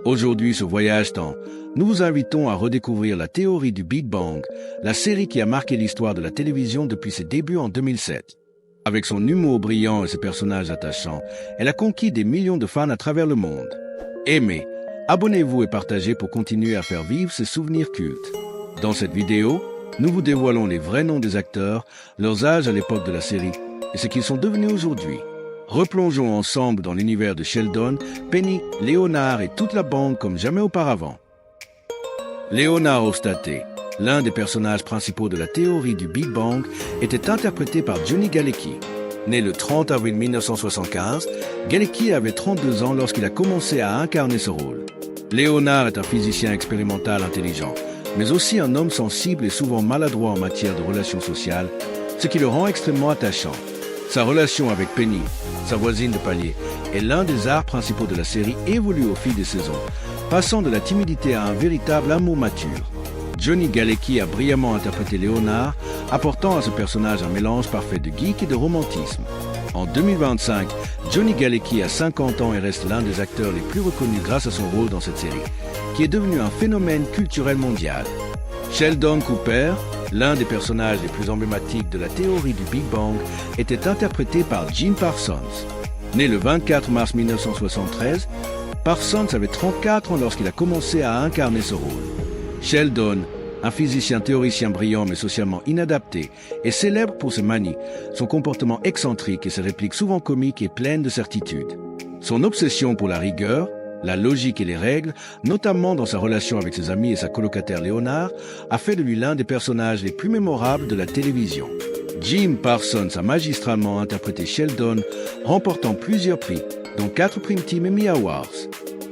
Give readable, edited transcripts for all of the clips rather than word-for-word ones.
Aujourd'hui, sur Voyage Temps, nous vous invitons à redécouvrir la théorie du Big Bang, la série qui a marqué l'histoire de la télévision depuis ses débuts en 2007. Avec son humour brillant et ses personnages attachants, elle a conquis des millions de fans à travers le monde. Aimez, abonnez-vous et partagez pour continuer à faire vivre ces souvenirs cultes. Dans cette vidéo, nous vous dévoilons les vrais noms des acteurs, leurs âges à l'époque de la série et ce qu'ils sont devenus aujourd'hui. Replongeons ensemble dans l'univers de Sheldon, Penny, Leonard et toute la bande comme jamais auparavant. Leonard Hofstadter, l'un des personnages principaux de la théorie du Big Bang, était interprété par Johnny Galecki. Né le 30 avril 1975, Galecki avait 32 ans lorsqu'il a commencé à incarner ce rôle. Leonard est un physicien expérimental intelligent, mais aussi un homme sensible et souvent maladroit en matière de relations sociales, ce qui le rend extrêmement attachant. Sa relation avec Penny, sa voisine de palier, est l'un des arcs principaux de la série évolue au fil des saisons, passant de la timidité à un véritable amour mature. Johnny Galecki a brillamment interprété Leonard, apportant à ce personnage un mélange parfait de geek et de romantisme. En 2025, Johnny Galecki a 50 ans et reste l'un des acteurs les plus reconnus grâce à son rôle dans cette série, qui est devenu un phénomène culturel mondial. Sheldon Cooper, l'un des personnages les plus emblématiques de la théorie du Big Bang, était interprété par Jim Parsons. Né le 24 mars 1973, Parsons avait 34 ans lorsqu'il a commencé à incarner ce rôle. Sheldon, un physicien théoricien brillant mais socialement inadapté, est célèbre pour ses manies, son comportement excentrique et ses répliques souvent comiques et pleines de certitude. Son obsession pour la rigueur, la logique et les règles, notamment dans sa relation avec ses amis et sa colocataire Leonard, a fait de lui l'un des personnages les plus mémorables de la télévision. Jim Parsons a magistralement interprété Sheldon, remportant plusieurs prix, dont 4 Primetime Emmy Awards.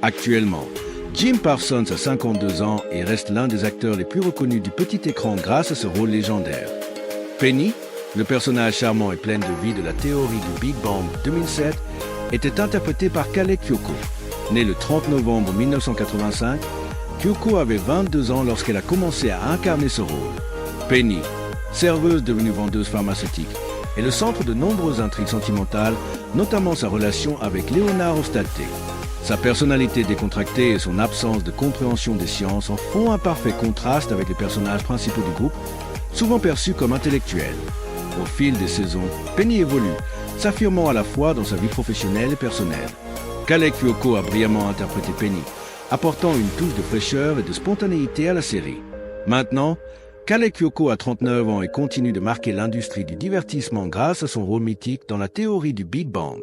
Actuellement, Jim Parsons a 52 ans et reste l'un des acteurs les plus reconnus du petit écran grâce à ce rôle légendaire. Penny, le personnage charmant et plein de vie de la théorie du Big Bang 2007, était interprété par Kaley Cuoco. Né le 30 novembre 1985, Cuoco avait 22 ans lorsqu'elle a commencé à incarner ce rôle. Penny, serveuse devenue vendeuse pharmaceutique, est le centre de nombreuses intrigues sentimentales, notamment sa relation avec Leonard Hofstadter. Sa personnalité décontractée et son absence de compréhension des sciences en font un parfait contraste avec les personnages principaux du groupe, souvent perçus comme intellectuels. Au fil des saisons, Penny évolue, s'affirmant à la fois dans sa vie professionnelle et personnelle. Kaley Cuoco a brillamment interprété Penny, apportant une touche de fraîcheur et de spontanéité à la série. Maintenant, Kaley Cuoco a 39 ans et continue de marquer l'industrie du divertissement grâce à son rôle mythique dans la théorie du Big Bang.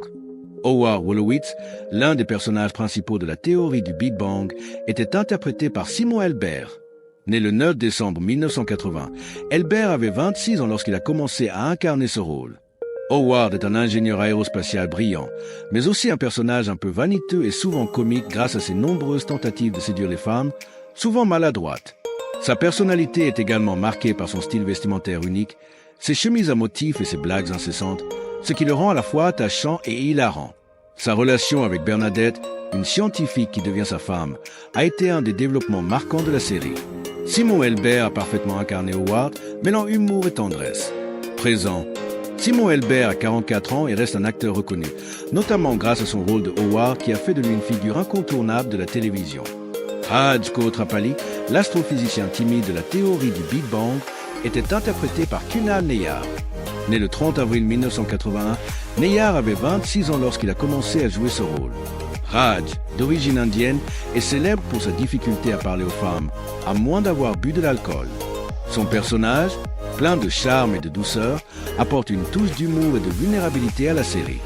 Howard Wolowitz, l'un des personnages principaux de la théorie du Big Bang, était interprété par Simon Elbert. Né le 9 décembre 1980, Elbert avait 26 ans lorsqu'il a commencé à incarner ce rôle. Howard est un ingénieur aérospatial brillant, mais aussi un personnage un peu vaniteux et souvent comique grâce à ses nombreuses tentatives de séduire les femmes, souvent maladroites. Sa personnalité est également marquée par son style vestimentaire unique, ses chemises à motifs et ses blagues incessantes, ce qui le rend à la fois attachant et hilarant. Sa relation avec Bernadette, une scientifique qui devient sa femme, a été un des développements marquants de la série. Simon Elbert a parfaitement incarné Howard, mêlant humour et tendresse. Présent, Simon Elbert a 44 ans et reste un acteur reconnu, notamment grâce à son rôle de Howard qui a fait de lui une figure incontournable de la télévision. Raj Kotrapali, l'astrophysicien timide de la théorie du Big Bang, était interprété par Kunal Nayyar. Né le 30 avril 1981, Nayyar avait 26 ans lorsqu'il a commencé à jouer ce rôle. Raj, d'origine indienne, est célèbre pour sa difficulté à parler aux femmes, à moins d'avoir bu de l'alcool. Son personnage, plein de charme et de douceur, apporte une touche d'humour et de vulnérabilité à la série.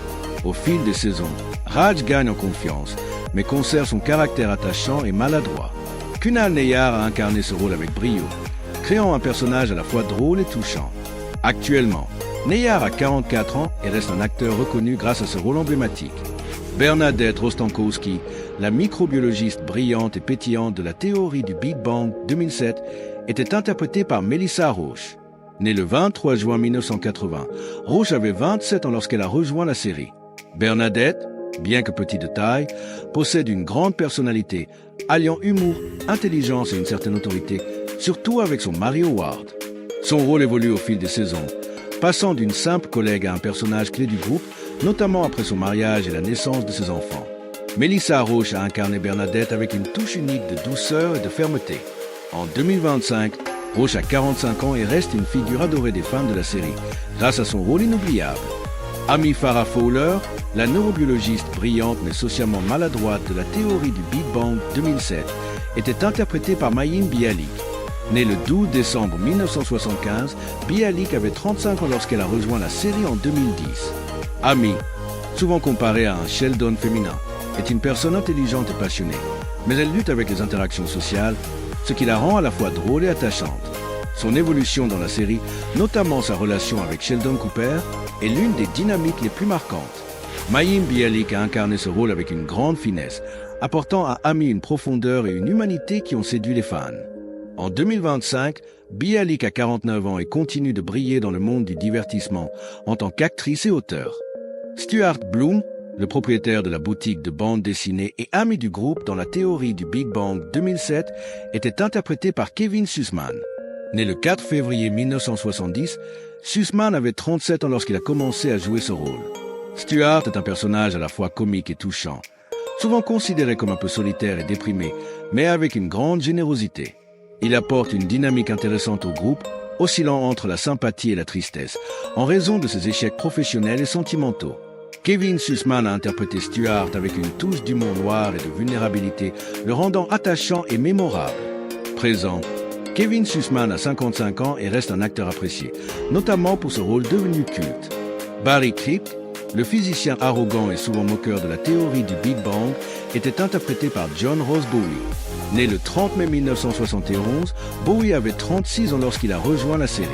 Au fil des saisons, Raj gagne en confiance, mais conserve son caractère attachant et maladroit. Kunal Nayyar a incarné ce rôle avec brio, créant un personnage à la fois drôle et touchant. Actuellement, Nayyar a 44 ans et reste un acteur reconnu grâce à ce rôle emblématique. Bernadette Rostankowski, la microbiologiste brillante et pétillante de la théorie du Big Bang 2007, était interprétée par Melissa Roche. Née le 23 juin 1980, Roche avait 27 ans lorsqu'elle a rejoint la série. Bernadette, bien que petite de taille, possède une grande personnalité, alliant humour, intelligence et une certaine autorité, surtout avec son mari Howard. Son rôle évolue au fil des saisons, passant d'une simple collègue à un personnage clé du groupe, notamment après son mariage et la naissance de ses enfants. Mélissa Roche a incarné Bernadette avec une touche unique de douceur et de fermeté. En 2025, Roche a 45 ans et reste une figure adorée des fans de la série, grâce à son rôle inoubliable. Amy Farrah Fowler, la neurobiologiste brillante mais socialement maladroite de la théorie du Big Bang 2007, était interprétée par Mayim Bialik. Née le 12 décembre 1975, Bialik avait 35 ans lorsqu'elle a rejoint la série en 2010. Amy, souvent comparée à un Sheldon féminin, est une personne intelligente et passionnée, mais elle lutte avec les interactions sociales, ce qui la rend à la fois drôle et attachante. Son évolution dans la série, notamment sa relation avec Sheldon Cooper, est l'une des dynamiques les plus marquantes. Mayim Bialik a incarné ce rôle avec une grande finesse, apportant à Amy une profondeur et une humanité qui ont séduit les fans. En 2025, Bialik a 49 ans et continue de briller dans le monde du divertissement en tant qu'actrice et auteure. Stuart Bloom, le propriétaire de la boutique de bande dessinée et ami du groupe dans la théorie du Big Bang 2007, était interprété par Kevin Sussman. Né le 4 février 1970, Sussman avait 37 ans lorsqu'il a commencé à jouer ce rôle. Stuart est un personnage à la fois comique et touchant, souvent considéré comme un peu solitaire et déprimé, mais avec une grande générosité. Il apporte une dynamique intéressante au groupe, oscillant entre la sympathie et la tristesse, en raison de ses échecs professionnels et sentimentaux. Kevin Sussman a interprété Stuart avec une touche d'humour noir et de vulnérabilité, le rendant attachant et mémorable. Présent, Kevin Sussman a 55 ans et reste un acteur apprécié, notamment pour ce rôle devenu culte. Barry Kripke, le physicien arrogant et souvent moqueur de la théorie du Big Bang, était interprété par John Rose Bowie. Né le 30 mai 1971, Bowie avait 36 ans lorsqu'il a rejoint la série.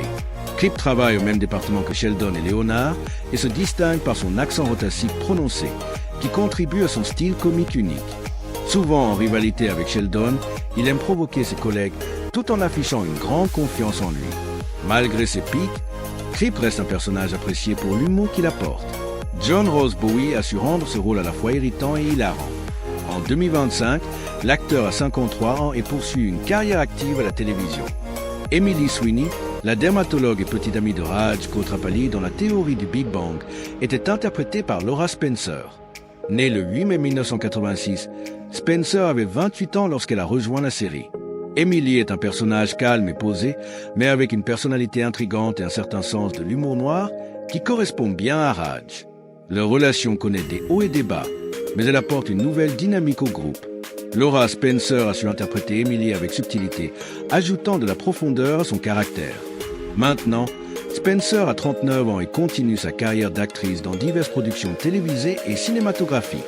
Kripke travaille au même département que Sheldon et Leonard et se distingue par son accent rhotacique prononcé, qui contribue à son style comique unique. Souvent en rivalité avec Sheldon, il aime provoquer ses collègues tout en affichant une grande confiance en lui. Malgré ses pics, Kripke reste un personnage apprécié pour l'humour qu'il apporte. John Rose Bowie a su rendre ce rôle à la fois irritant et hilarant. En 2025, l'acteur a 53 ans et poursuit une carrière active à la télévision. Emily Sweeney, la dermatologue et petite amie de Raj Kotrapali dans la théorie du Big Bang, était interprétée par Laura Spencer. Née le 8 mai 1986, Spencer avait 28 ans lorsqu'elle a rejoint la série. Emily est un personnage calme et posé, mais avec une personnalité intrigante et un certain sens de l'humour noir qui correspond bien à Raj. Leur relation connaît des hauts et des bas, mais elle apporte une nouvelle dynamique au groupe. Laura Spencer a su interpréter Emily avec subtilité, ajoutant de la profondeur à son caractère. Maintenant, Spencer a 39 ans et continue sa carrière d'actrice dans diverses productions télévisées et cinématographiques.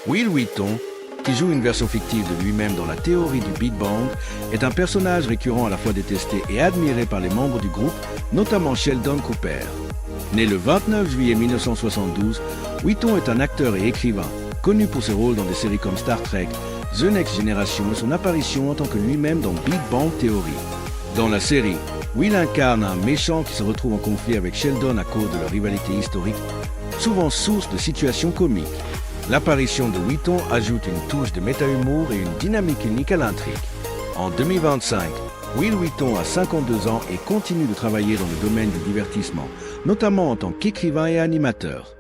Will Wheaton, qui joue une version fictive de lui-même dans la théorie du Big Bang, est un personnage récurrent à la fois détesté et admiré par les membres du groupe, notamment Sheldon Cooper. Né le 29 juillet 1972, Wheaton est un acteur et écrivain, connu pour ses rôles dans des séries comme Star Trek, The Next Generation et son apparition en tant que lui-même dans Big Bang Theory. Dans la série, Will incarne un méchant qui se retrouve en conflit avec Sheldon à cause de leur rivalité historique, souvent source de situations comiques. L'apparition de Wheaton ajoute une touche de méta-humour et une dynamique unique à l'intrigue. En 2025, Will Wheaton a 52 ans et continue de travailler dans le domaine du divertissement, notamment en tant qu'écrivain et animateur.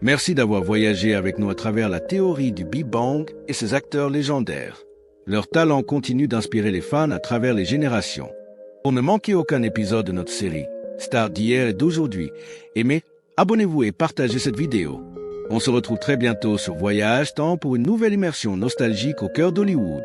Merci d'avoir voyagé avec nous à travers la théorie du Big Bang et ses acteurs légendaires. Leur talent continue d'inspirer les fans à travers les générations. Pour ne manquer aucun épisode de notre série, Stars d'hier et d'aujourd'hui, aimez, abonnez-vous et partagez cette vidéo. On se retrouve très bientôt sur Voyage Temps pour une nouvelle immersion nostalgique au cœur d'Hollywood.